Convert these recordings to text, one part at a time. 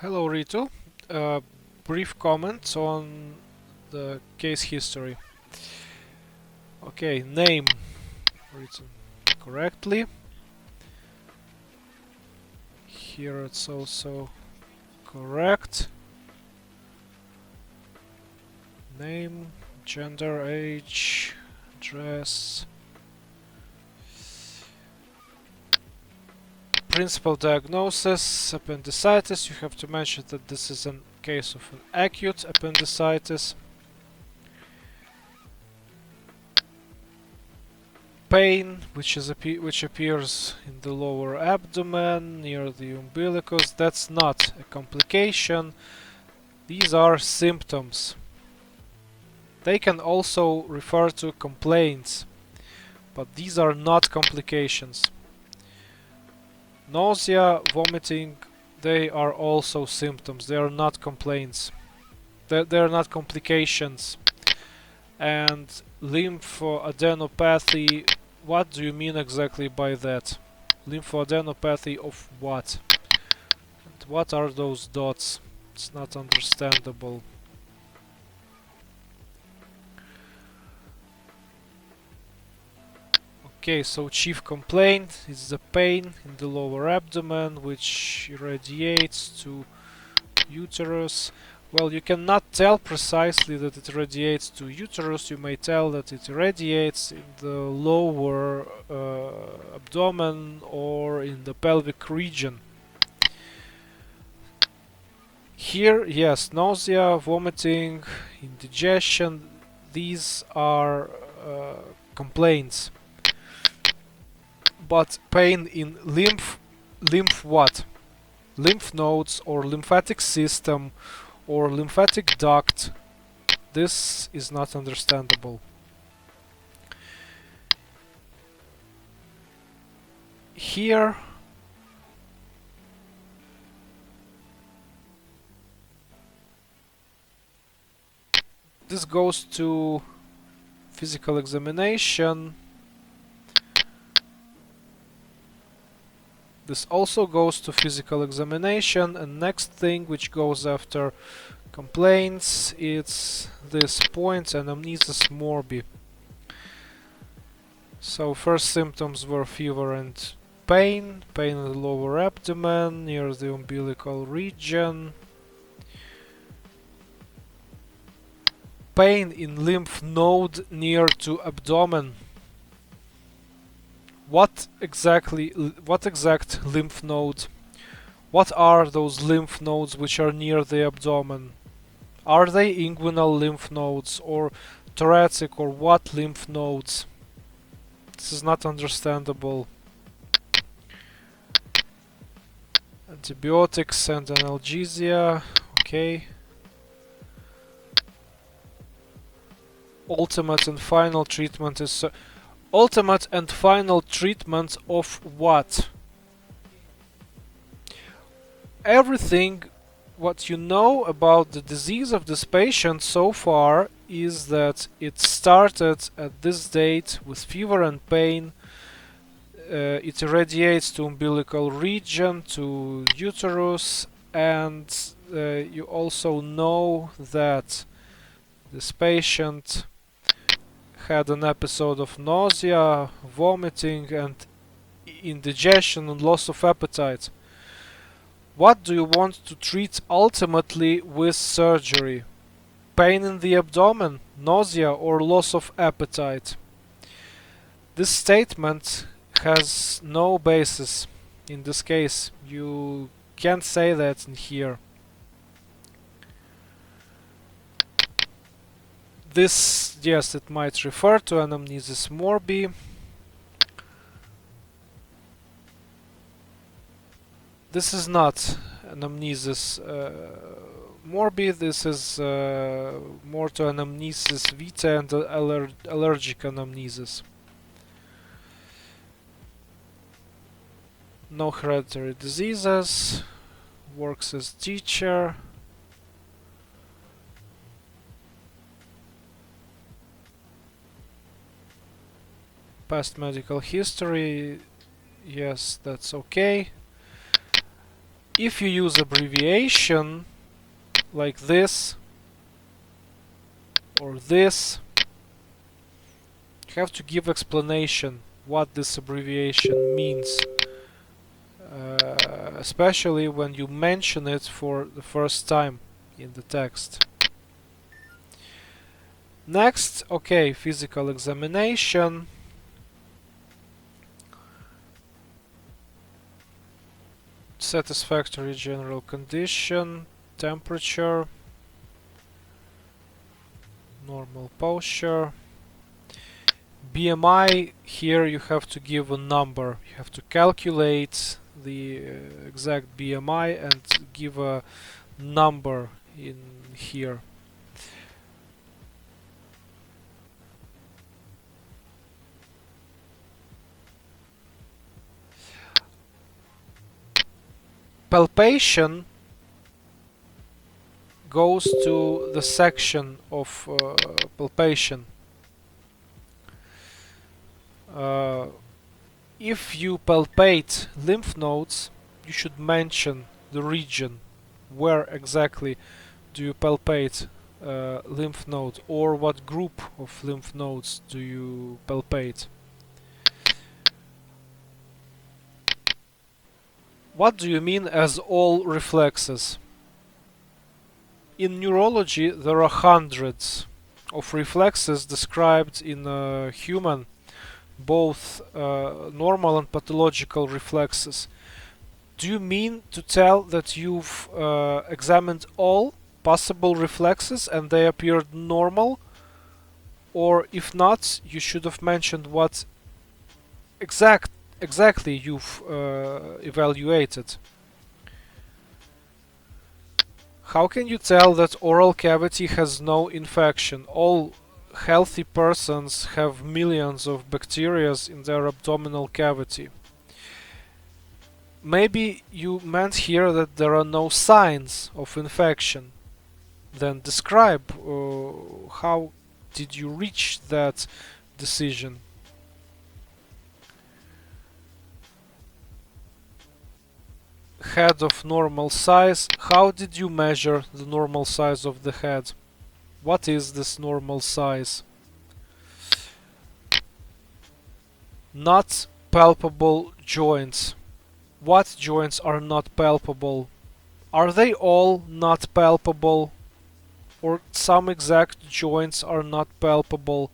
Hello, Ritu. Brief comments on the case history. Okay, name written correctly. Here it's also correct. Name, gender, age, address. Principal diagnosis, appendicitis. You have to mention that this is a case of an acute appendicitis. Pain, which appears in the lower abdomen near the umbilicus. That's not a complication. These are symptoms. They can also refer to complaints, but these are not complications. Nausea, vomiting, they are also symptoms. They are not complaints. They are not complications. And lymphadenopathy, what do you mean exactly by that? Lymphadenopathy of what? And what are those dots? It's not understandable. Okay, so chief complaint is the pain in the lower abdomen, which irradiates to uterus. Well, you cannot tell precisely that it radiates to uterus. You may tell that it irradiates in the lower abdomen or in the pelvic region. Here, yes, nausea, vomiting, indigestion, these are complaints. But pain in lymph what? Lymph nodes or lymphatic system or lymphatic duct, this is not understandable. Here this goes to physical examination. This also goes to physical examination, and next thing which goes after complaints, it's this point, anamnesis morbi. So first symptoms were fever and pain in the lower abdomen near the umbilical region, pain in lymph node near to abdomen. What exact lymph node? What are those lymph nodes which are near the abdomen? Are they inguinal lymph nodes or thoracic, or what lymph nodes? This is not understandable. Antibiotics and analgesia, okay. Ultimate and final treatment is ultimate and final treatment of what? Everything what you know about the disease of this patient so far is that it started at this date with fever and pain. It irradiates to umbilical region, to uterus, and you also know that this patient had an episode of nausea, vomiting, and indigestion and loss of appetite. What do you want to treat ultimately with surgery? Pain in the abdomen, nausea, or loss of appetite? This statement has no basis in this case. You can't say that in here. This, yes, it might refer to anamnesis morbi. This is not anamnesis morbi, this is more to anamnesis vitae and allergic anamnesis. No hereditary diseases, works as teacher. Past medical history, yes, that's okay. If you use abbreviation like this or this, you have to give explanation what this abbreviation means, especially when you mention it for the first time in the text. Next, okay, physical examination. Satisfactory general condition, temperature, normal posture. BMI, here you have to give a number. You have to calculate the exact BMI and give a number in here. Palpation goes to the section of palpation. If you palpate lymph nodes, you should mention the region where exactly do you palpate lymph node, or what group of lymph nodes do you palpate. What do you mean as all reflexes? In neurology, there are hundreds of reflexes described in a human, both normal and pathological reflexes. Do you mean to tell that you've examined all possible reflexes and they appeared normal? Or if not, you should have mentioned what exactly you've evaluated. How can you tell that oral cavity has no infection? All healthy persons have millions of bacteria in their abdominal cavity. Maybe you meant here that there are no signs of infection. Then describe how did you reach that decision. Head of normal size. How did you measure the normal size of the head? What is this normal size? Not palpable joints. What joints are not palpable? Are they all not palpable? Or some exact joints are not palpable?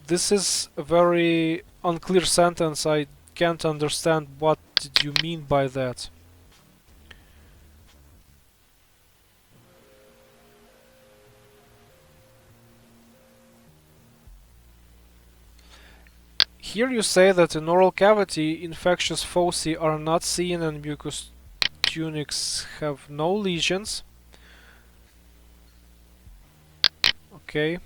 This is a very unclear sentence. I can't understand what did you mean by that. Here you say that in oral cavity infectious foci are not seen and mucous tunics have no lesions. Okay.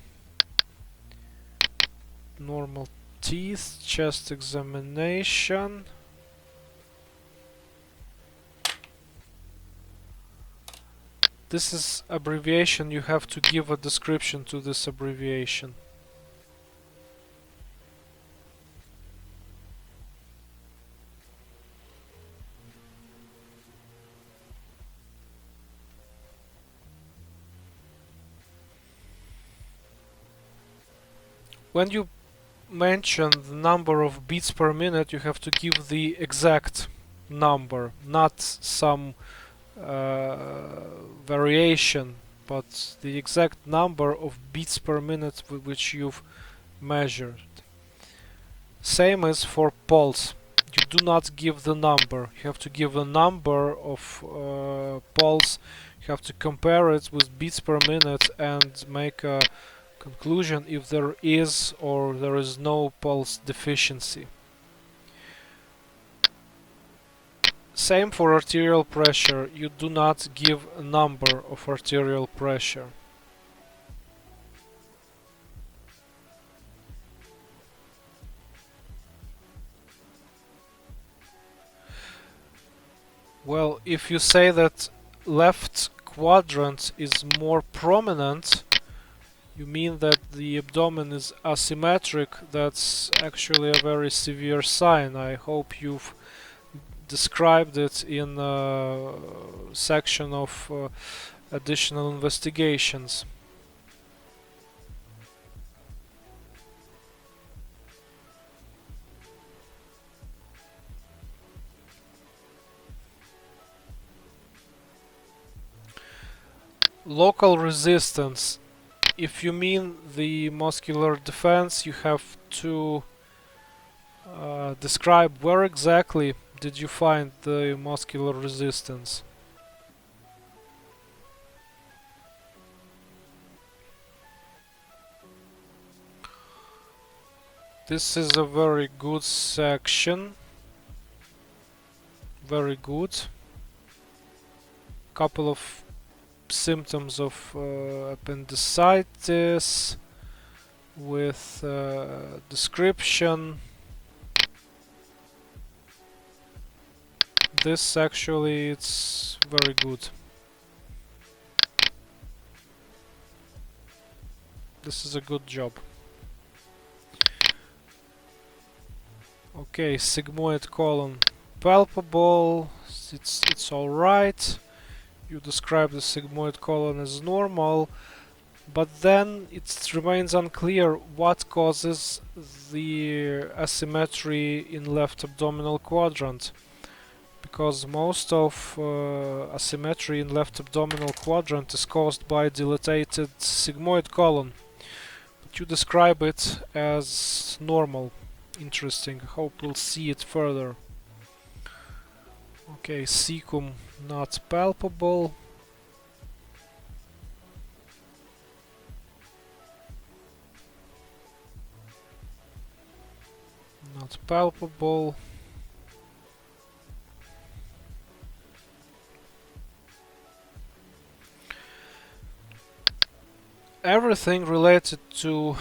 Normal teeth, chest examination. This is abbreviation, you have to give a description to this abbreviation. When you mention the number of beats per minute, you have to give the exact number, not some variation, but the exact number of beats per minute which you've measured. Same as for pulse. You do not give the number. You have to give a number of pulse. You have to compare it with beats per minute and make a conclusion if there is or there is no pulse deficiency. Same for arterial pressure. You do not give a number of arterial pressure. Well, if you say that left quadrant is more prominent, you mean that the abdomen is asymmetric. That's actually a very severe sign. I hope you've described it in a section of additional investigations. Local resistance. If you mean the muscular defense, you have to describe where exactly did you find the muscular resistance. This is a very good section. Very good. Couple of symptoms of appendicitis with description. This actually it's very good. This is a good job. Okay, sigmoid colon palpable. It's all right. You describe the sigmoid colon as normal, but then it remains unclear what causes the asymmetry in left abdominal quadrant, because most of asymmetry in left abdominal quadrant is caused by dilated sigmoid colon, but you describe it as normal. Interesting. Hope we'll see it further. Okay, cecum not palpable. Not palpable. Everything related to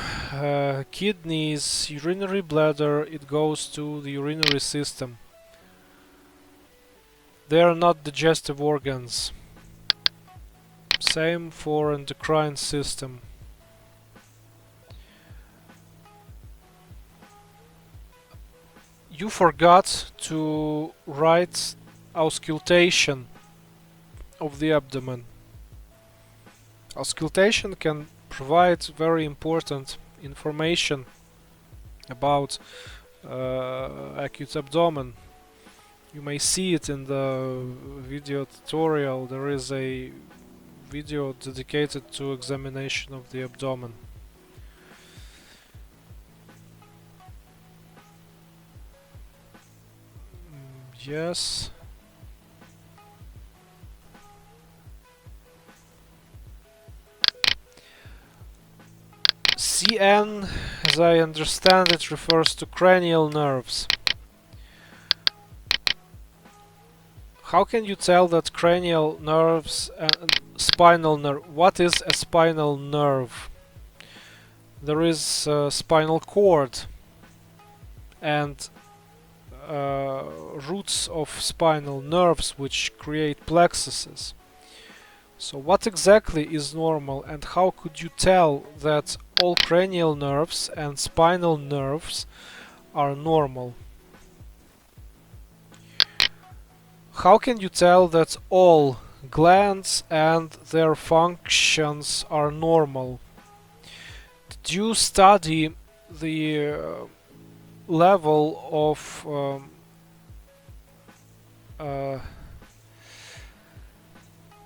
kidneys, urinary bladder, it goes to the urinary system. They are not digestive organs. Same for endocrine system. You forgot to write auscultation of the abdomen. Auscultation can provide very important information about acute abdomen. You may see it in the video tutorial. There is a video dedicated to examination of the abdomen. Yes. CN, as I understand it, refers to cranial nerves. How can you tell that cranial nerves and spinal nerve? What is a spinal nerve? There is a spinal cord and roots of spinal nerves which create plexuses. So what exactly is normal, and how could you tell that all cranial nerves and spinal nerves are normal? How can you tell that all glands and their functions are normal? Did you study the level of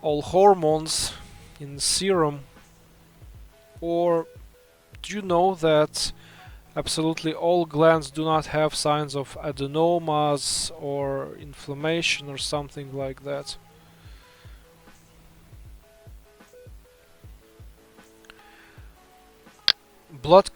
all hormones in serum, or do you know that absolutely all glands do not have signs of adenomas or inflammation or something like that? Blood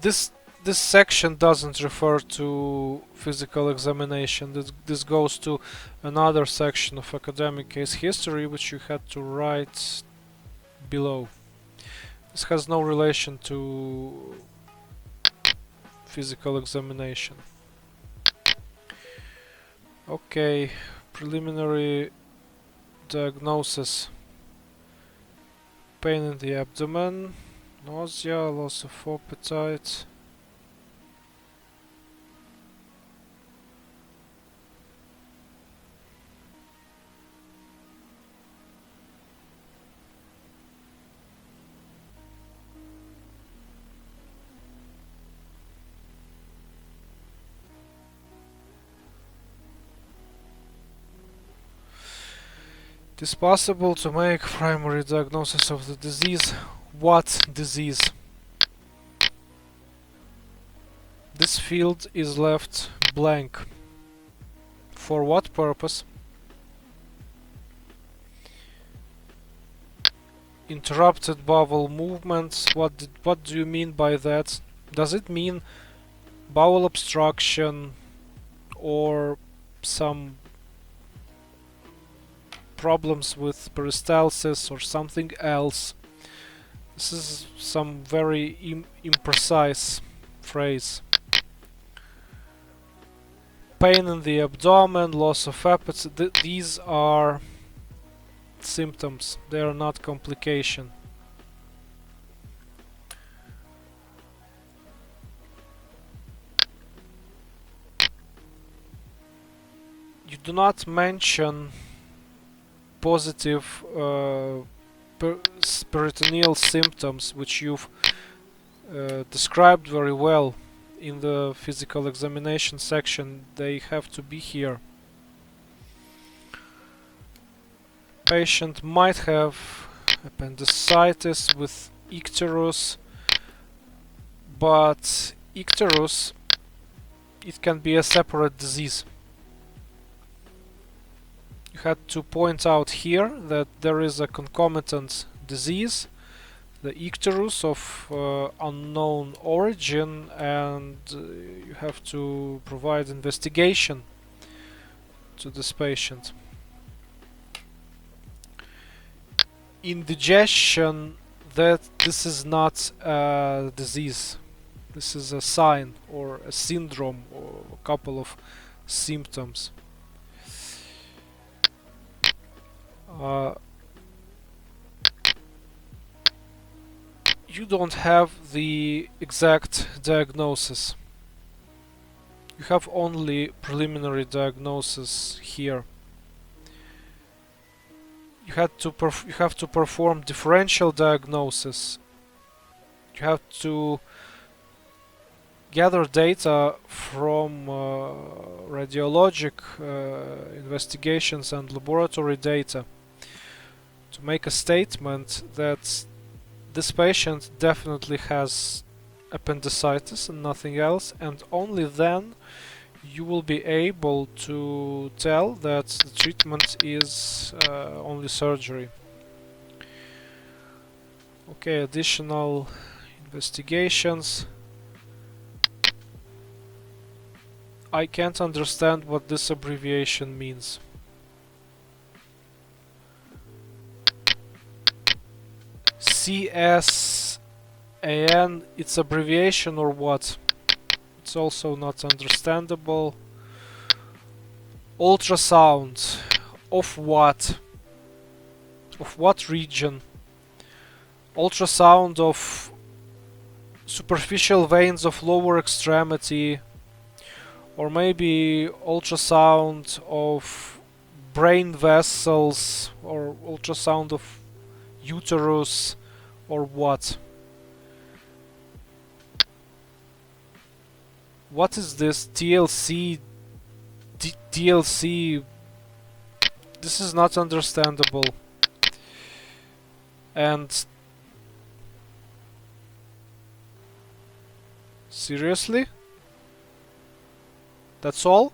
this section doesn't refer to physical examination. This goes to another section of academic case history, which you had to write below. This has no relation to physical examination. Okay, preliminary diagnosis. Pain in the abdomen, nausea, loss of appetite. It is possible to make primary diagnosis of the disease. What disease? This field is left blank. For what purpose? Interrupted bowel movements. What do you mean by that? Does it mean bowel obstruction or some problems with peristalsis or something else? This is some very imprecise phrase. Pain in the abdomen, loss of appetite, these are symptoms, they are not complication. You do not mention positive peritoneal symptoms, which you've described very well in the physical examination section. They have to be here. Patient might have appendicitis with icterus, but icterus, it can be a separate disease. You had to point out here that there is a concomitant disease, the icterus of unknown origin, and you have to provide investigation to this patient. Indigestion, that this is not a disease. This is a sign or a syndrome or a couple of symptoms. You don't have the exact diagnosis. You have only preliminary diagnosis here. You have to perform differential diagnosis. You have to gather data from radiologic investigations and laboratory data to make a statement that this patient definitely has appendicitis and nothing else, and only then you will be able to tell that the treatment is only surgery. Okay, additional investigations. I can't understand what this abbreviation means. CSAN, it's abbreviation or what? It's also not understandable. Ultrasound. Of what? Of what region? Ultrasound of superficial veins of lower extremity, or maybe ultrasound of brain vessels, or ultrasound of uterus, or what? What is this TLC? DLC? This is not understandable. And seriously? That's all?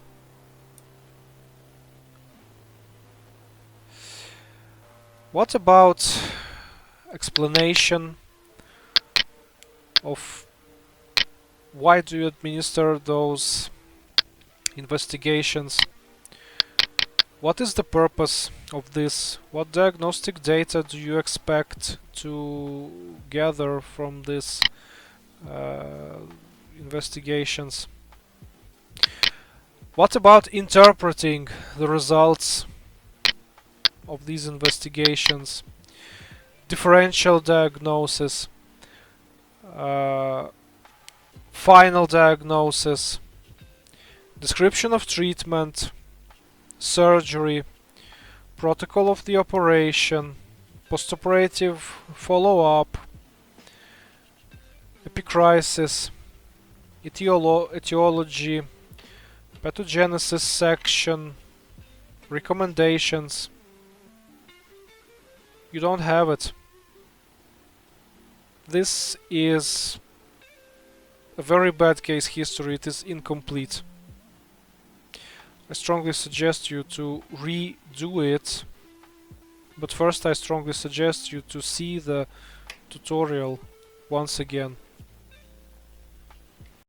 What about explanation of why do you administer those investigations? What is the purpose of this? What diagnostic data do you expect to gather from these investigations? What about interpreting the results of these investigations? Differential diagnosis, final diagnosis, description of treatment, surgery, protocol of the operation, postoperative follow-up, epicrisis, etiology, pathogenesis section, recommendations. You don't have it. This is a very bad case history. It is incomplete. I strongly suggest you to redo it. But first I strongly suggest you to see the tutorial once again.